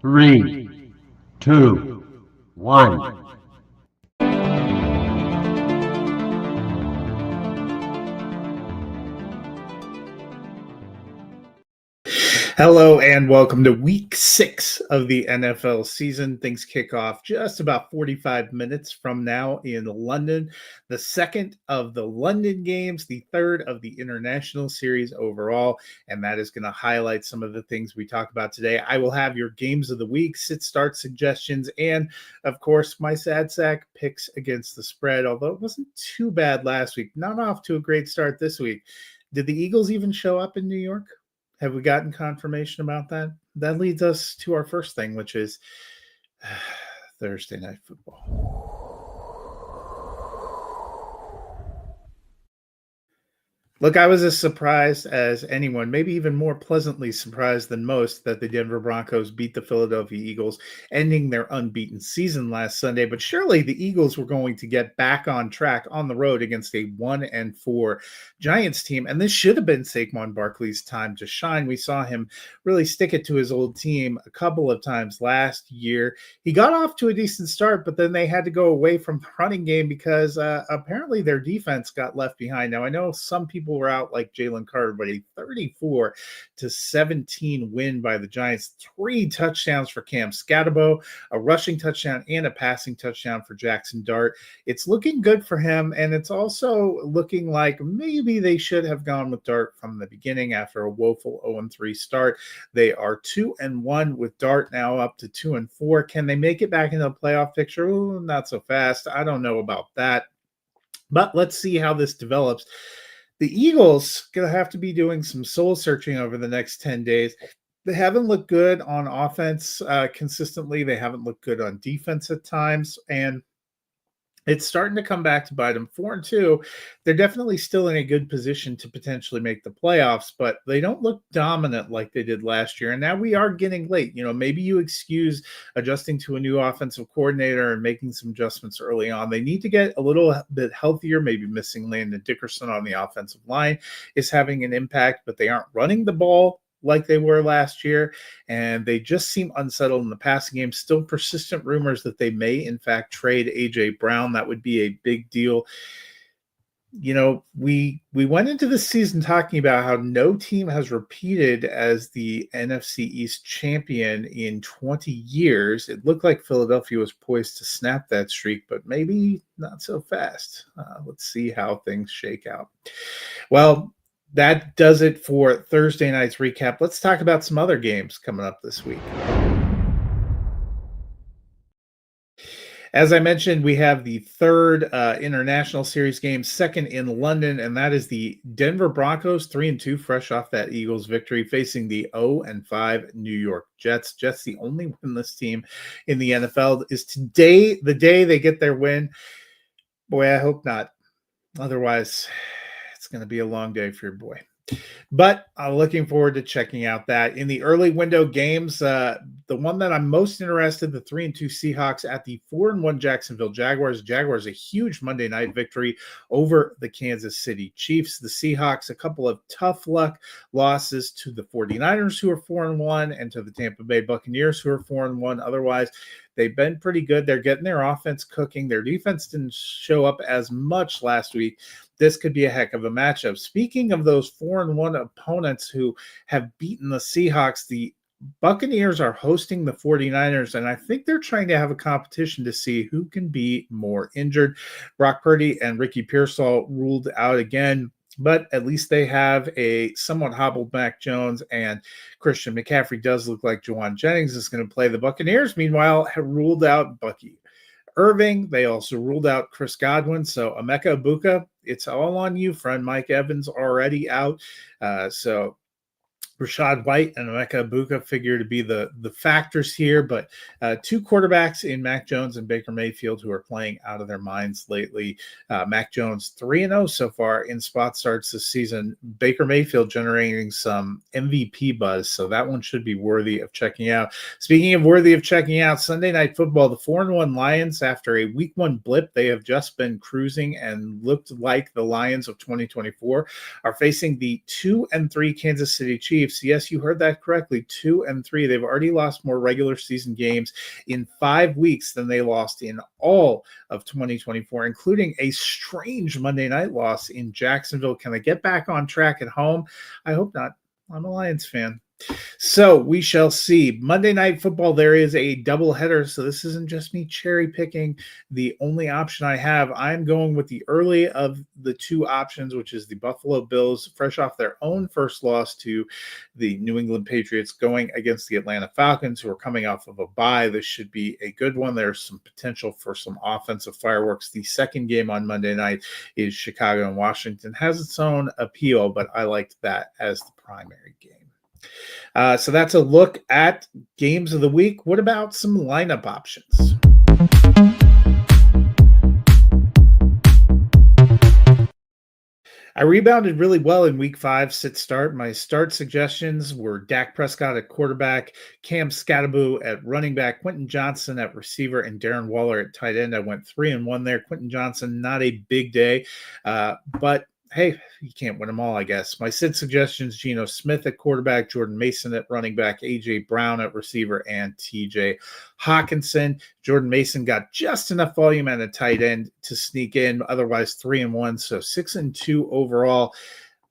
Three, two, one. Hello and welcome to week 6 of the NFL season. Things kick off just about 45 minutes from now in London. The second of the London games, the third of the international series overall, and that is going to highlight some of the things we talk about today. I will have your games of the week, sit start suggestions, and of course, my sad sack picks against the spread, although it wasn't too bad last week. Not off to a great start this week. Did the Eagles even show up in New York? Have we gotten confirmation about that? That leads us to our first thing, which is Thursday Night Football. Look, I was as surprised as anyone, maybe even more pleasantly surprised than most, that the Denver Broncos beat the Philadelphia Eagles, ending their unbeaten season last Sunday. But surely the Eagles were going to get back on track on the road against a 1-4 Giants team. And this should have been Saquon Barkley's time to shine. We saw him really stick it to his old team a couple of times last year. He got off to a decent start, but then they had to go away from the running game because apparently their defense got left behind. Now, I know some people were out like Jalen Carter, but a 34-17 win by the Giants. 3 touchdowns for Cam Scatterbo, a rushing touchdown and a passing touchdown for Jackson Dart. It's looking good for him, and it's also looking like maybe they should have gone with Dart from the beginning after a woeful 0-3 start. They are 2-1 with Dart now up to 2-4. Can they make it back into the playoff picture? Ooh, not so fast. I don't know about that. But let's see how this develops. The Eagles going to have to be doing some soul searching over the next 10 days. They haven't looked good on offense consistently. They haven't looked good on defense at times. And it's starting to come back to bite them. 4-2, they're definitely still in a good position to potentially make the playoffs, but they don't look dominant like they did last year. And now we are getting late. You know, maybe you excuse adjusting to a new offensive coordinator and making some adjustments early on. They need to get a little bit healthier. Maybe missing Landon Dickerson on the offensive line is having an impact, but they aren't running the ball like they were last year, and they just seem unsettled in the passing game. Still persistent rumors that they may, in fact, trade A.J. Brown. That would be a big deal. You know, we went into the season talking about how no team has repeated as the NFC East champion in 20 years. It looked like Philadelphia was poised to snap that streak, but maybe not so fast. Let's see how things shake out. Well, that does it for Thursday night's recap. Let's talk about some other games coming up this week. As I mentioned, we have the third international series game, second in London, and that is the Denver Broncos, 3-2, fresh off that Eagles victory, facing the 0-5 New York Jets. Jets, the only winless team in the NFL. Is today the day they get their win? Boy, I hope not. Otherwise, it's going to be a long day for your boy. But I'm looking forward to checking out that. In the early window games, the one that I'm most interested, the 3-2 Seahawks at the 4-1 Jacksonville Jaguars. Jaguars, a huge Monday night victory over the Kansas City Chiefs. The Seahawks, a couple of tough luck losses to the 49ers, who are 4-1, and to the Tampa Bay Buccaneers, who are 4-1. Otherwise, they've been pretty good. They're getting their offense cooking. Their defense didn't show up as much last week. This could be a heck of a matchup. Speaking of those 4-1 opponents who have beaten the Seahawks, the Buccaneers are hosting the 49ers, and I think they're trying to have a competition to see who can be more injured. Brock Purdy and Ricky Pearsall ruled out again, but at least they have a somewhat hobbled Mac Jones, and Christian McCaffrey does look like Juwan Jennings is going to play. The Buccaneers, meanwhile, have ruled out Bucky Irving. They also ruled out Chris Godwin. So Emeka Egbuka, it's all on you, friend. Mike Evans already out. So Rachaad White and Emeka Egbuka figure to be the factors here, but 2 quarterbacks in Mac Jones and Baker Mayfield who are playing out of their minds lately. Mac Jones 3-0 so far in spot starts this season. Baker Mayfield generating some MVP buzz, so that one should be worthy of checking out. Speaking of worthy of checking out, Sunday Night Football, the 4-1 Lions, after a week 1 blip, they have just been cruising and looked like the Lions of 2024, are facing the 2-3 Kansas City Chiefs. Chiefs. Yes, you heard that correctly. 2-3. They've already lost more regular season games in 5 weeks than they lost in all of 2024, including a strange Monday night loss in Jacksonville. Can they get back on track at home? I hope not. I'm a Lions fan. So we shall see. Monday Night Football, there is a doubleheader, so this isn't just me cherry picking the only option I have. I'm going with the early of the two options, which is the Buffalo Bills, fresh off their own first loss to the New England Patriots, going against the Atlanta Falcons, who are coming off of a bye. This should be a good one. There's some potential for some offensive fireworks. The second game on Monday night is Chicago and Washington. Has its own appeal, but I liked that as the primary game. So that's a look at games of the week. What about some lineup options? I rebounded really well in week 5 sit start. My start suggestions were Dak Prescott at quarterback, Cam Scatterbo at running back, Quentin Johnson at receiver, and Darren Waller at tight end. I went 3-1 there. Quentin Johnson, not a big day, but hey, you can't win them all, I guess. My sit suggestions, Geno Smith at quarterback, Jordan Mason at running back, A.J. Brown at receiver, and T.J. Hawkinson. Jordan Mason got just enough volume at a tight end to sneak in, otherwise 3-1, so 6-2 overall.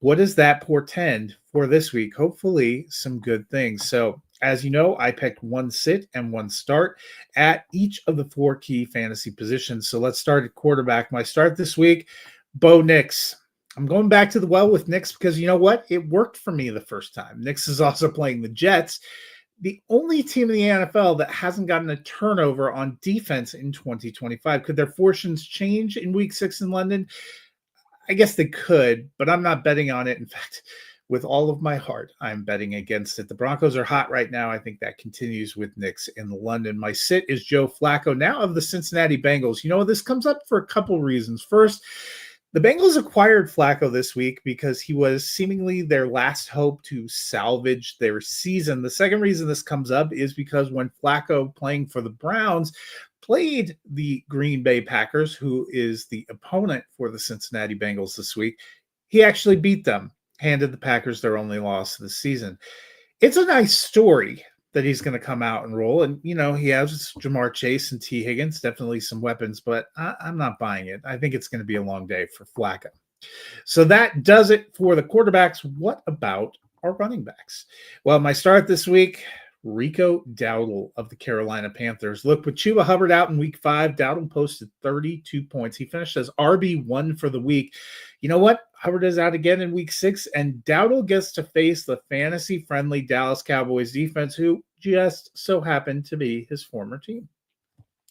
What does that portend for this week? Hopefully some good things. So as you know, I picked one sit and one start at each of the 4 key fantasy positions. So let's start at quarterback. My start this week, Bo Nix. I'm going back to the well with Nix because you know what? It worked for me the first time. Nix is also playing the Jets, the only team in the NFL that hasn't gotten a turnover on defense in 2025. Could their fortunes change in week 6 in London? I guess they could, but I'm not betting on it. In fact, with all of my heart, I'm betting against it. The Broncos are hot right now. I think that continues with Nix in London. My sit is Joe Flacco, now of the Cincinnati Bengals. You know, this comes up for a couple reasons. First, the Bengals acquired Flacco this week because he was seemingly their last hope to salvage their season. The second reason this comes up is because when Flacco, playing for the Browns, played the Green Bay Packers, who is the opponent for the Cincinnati Bengals this week, he actually beat them, handed the Packers their only loss of the season. It's a nice story that he's going to come out and roll. And, you know, he has Jamar Chase and T. Higgins, definitely some weapons, but I'm not buying it. I think it's going to be a long day for Flacco. So that does it for the quarterbacks. What about our running backs? Well, my start this week, Rico Dowdle of the Carolina Panthers. Look, with Chuba Hubbard out in week 5, Dowdle posted 32 points. He finished as RB1 for the week. You know what? Hubbard is out again in week 6, and Dowdle gets to face the fantasy-friendly Dallas Cowboys defense, who just so happened to be his former team.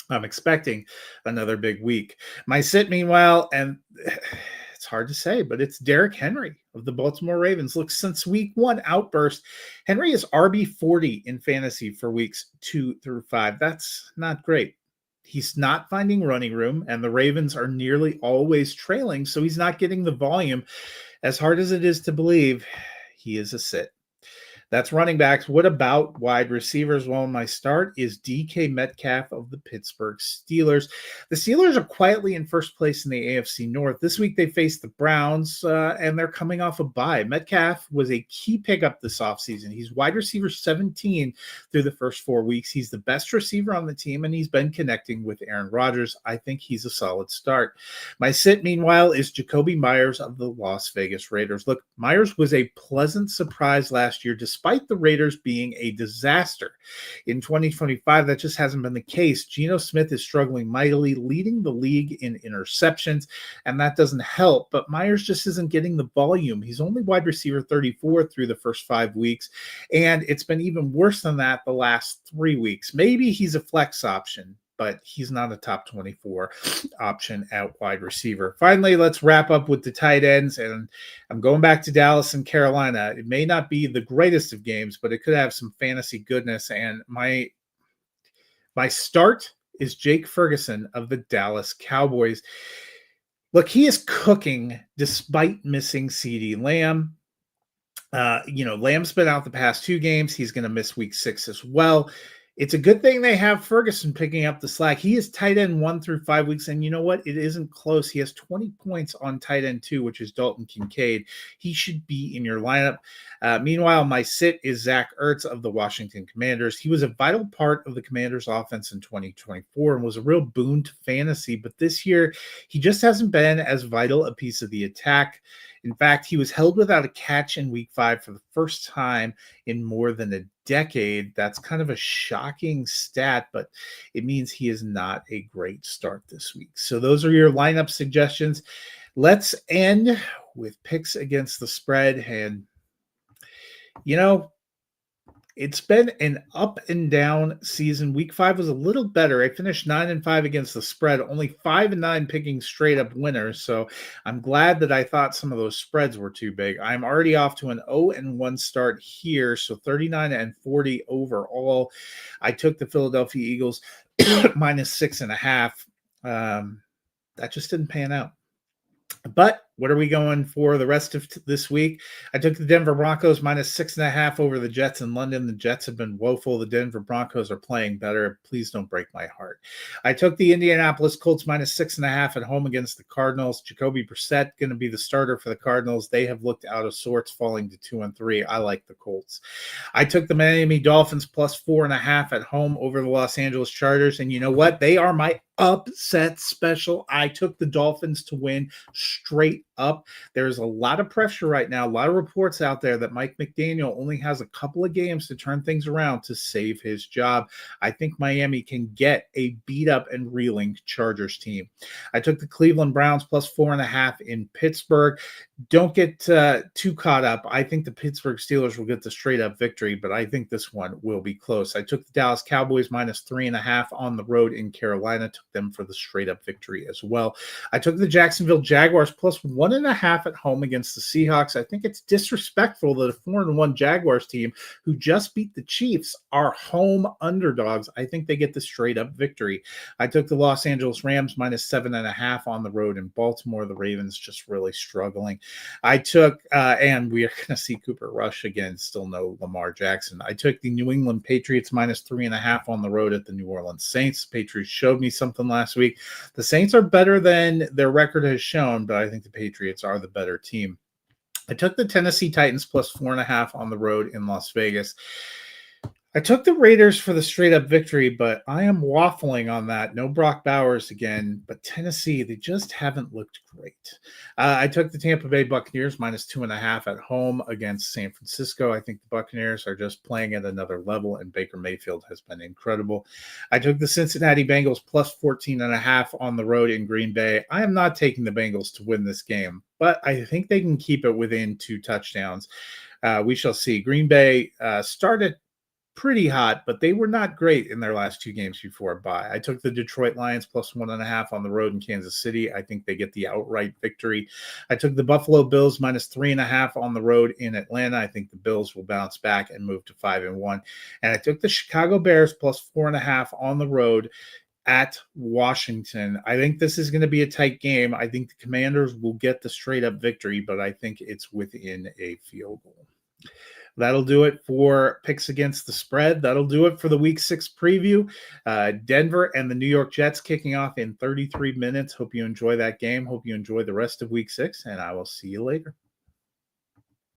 I'm expecting another big week. My sit, meanwhile, and it's hard to say, but it's Derrick Henry of the Baltimore Ravens. Look, since week 1 outburst, Henry is RB40 in fantasy for weeks 2 through 5. That's not great. He's not finding running room, and the Ravens are nearly always trailing, so he's not getting the volume. As hard as it is to believe, he is a sit. That's running backs. What about wide receivers? Well, my start is DK Metcalf of the Pittsburgh Steelers. The Steelers are quietly in first place in the AFC North. This week they face the Browns, and they're coming off a bye. Metcalf was a key pickup this offseason. He's wide receiver 17 through the first 4 weeks. He's the best receiver on the team, and he's been connecting with Aaron Rodgers. I think he's a solid start. My sit, meanwhile, is Jacoby Myers of the Las Vegas Raiders. Look, Myers was a pleasant surprise last year, despite the Raiders being a disaster. In 2025, that just hasn't been the case. Geno Smith is struggling mightily, leading the league in interceptions, and that doesn't help. But Myers just isn't getting the volume. He's only wide receiver 34 through the first 5 weeks, and it's been even worse than that the last 3 weeks. Maybe he's a flex option, but he's not a top 24 option at wide receiver. Finally, let's wrap up with the tight ends, and I'm going back to Dallas and Carolina. It may not be the greatest of games, but it could have some fantasy goodness, and my start is Jake Ferguson of the Dallas Cowboys. Look, he is cooking despite missing CeeDee Lamb. Lamb's been out the past 2 games. He's going to miss week 6 as well. It's a good thing they have Ferguson picking up the slack. He is tight end 1 through 5 weeks, and you know what? It isn't close. He has 20 points on tight end 2, which is Dalton Kincaid. He should be in your lineup. Meanwhile, my sit is Zach Ertz of the Washington Commanders. He was a vital part of the Commanders' offense in 2024 and was a real boon to fantasy, but this year he just hasn't been as vital a piece of the attack. In fact, he was held without a catch in week 5 for the first time in more than a decade. That's kind of a shocking stat, but it means he is not a great start this week. So those are your lineup suggestions. Let's end with picks against the spread. And, it's been an up and down season. Week 5 was a little better. I finished 9-5 against the spread, only 5-9 picking straight up winners. So I'm glad that I thought some of those spreads were too big. I'm already off to an 0-1 start here. So 39-40 overall. I took the Philadelphia Eagles minus 6.5. That just didn't pan out. But what are we going for the rest of this week? I took the Denver Broncos minus 6.5 over the Jets in London. The Jets have been woeful. The Denver Broncos are playing better. Please don't break my heart. I took the Indianapolis Colts minus 6.5 at home against the Cardinals. Jacoby Brissett going to be the starter for the Cardinals. They have looked out of sorts, falling to 2-3. I like the Colts. I took the Miami Dolphins plus 4.5 at home over the Los Angeles Chargers. And you know what? They are my upset special. I took the Dolphins to win straight up. There's a lot of pressure right now, a lot of reports out there that Mike McDaniel only has a couple of games to turn things around to save his job. I think Miami can get a beat up and reeling Chargers team. I took the Cleveland Browns plus 4.5 in Pittsburgh. Don't get too caught up. I think the Pittsburgh Steelers will get the straight up victory, but I think this one will be close. I took the Dallas Cowboys minus 3.5 on the road in Carolina, took them for the straight up victory as well. I took the Jacksonville Jaguars plus 1.5 at home against the Seahawks. I think it's disrespectful that a 4-1 Jaguars team who just beat the Chiefs are home underdogs. I think they get the straight up victory. I took the Los Angeles Rams minus 7.5 on the road in Baltimore. The Ravens just really struggling. I took, and we are going to see Cooper Rush again, still no Lamar Jackson. I took the New England Patriots minus 3.5 on the road at the New Orleans Saints. Patriots showed me something last week. The Saints are better than their record has shown, but I think the Patriots are the better team. I took the Tennessee Titans plus 4.5 on the road in Las Vegas. I took the Raiders for the straight-up victory, but I am waffling on that. No Brock Bowers again, but Tennessee, they just haven't looked great. I took the Tampa Bay Buccaneers minus 2.5 at home against San Francisco. I think the Buccaneers are just playing at another level, and Baker Mayfield has been incredible. I took the Cincinnati Bengals plus 14.5 on the road in Green Bay. I am not taking the Bengals to win this game, but I think they can keep it within 2 touchdowns. We shall see. Green Bay started pretty hot, but they were not great in their last 2 games before bye. I took the Detroit Lions plus 1.5 on the road in Kansas City. I think they get the outright victory. I took the Buffalo Bills minus 3.5 on the road in Atlanta. I think the Bills will bounce back and move to 5-1. And I took the Chicago Bears plus 4.5 on the road at Washington. I think this is going to be a tight game. I think the Commanders will get the straight up victory, but I think it's within a field goal. That'll do it for picks against the spread. That'll do it for the Week 6 preview. Denver and the New York Jets kicking off in 33 minutes. Hope you enjoy that game. Hope you enjoy the rest of Week 6, and I will see you later.